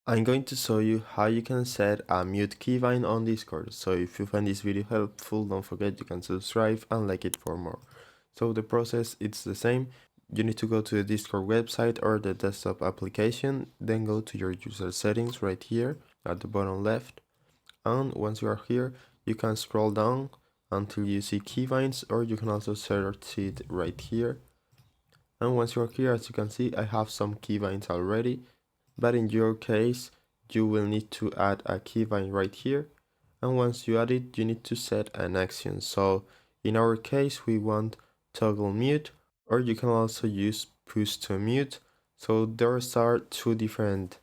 I'm going to show you how you can set a mute keybind on Discord. So if you find this video helpful, don't forget you can subscribe and like it for more. So the process it's the same. You need to go to the Discord website or the desktop application, then go to your user settings right here at the bottom left. And once you are here, you can scroll down until you see keybinds, or you can also search it right here. And once you're here, as you can see, I have some keybinds already. But in your case, you will need to add a keybind right here. And once you add it, you need to set an action. So in our case, we want toggle mute, or you can also use push to mute. So there are two different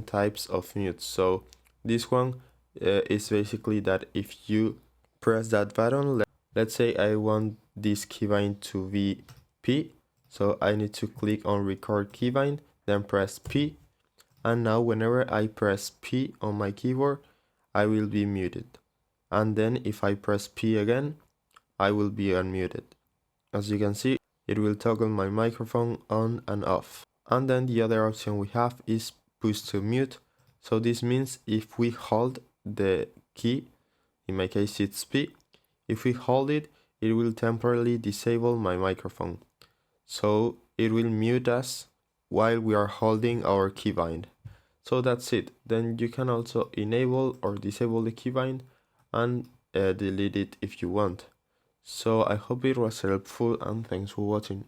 types of mute. So this one is basically that if you press that button, let's say I want this keybind to be P, so I need to click on record keybind, then press P, and now whenever I press P on my keyboard, I will be muted. And then if I press P again, I will be unmuted. As you can see, it will toggle my microphone on and off. And then the other option we have is push to mute. So this means if we hold the key, in my case it's P, if we hold it, it will temporarily disable my microphone. So it will mute us while we are holding our keybind. So that's it. Then you can also enable or disable the keybind and delete it if you want. So I hope it was helpful, and thanks for watching.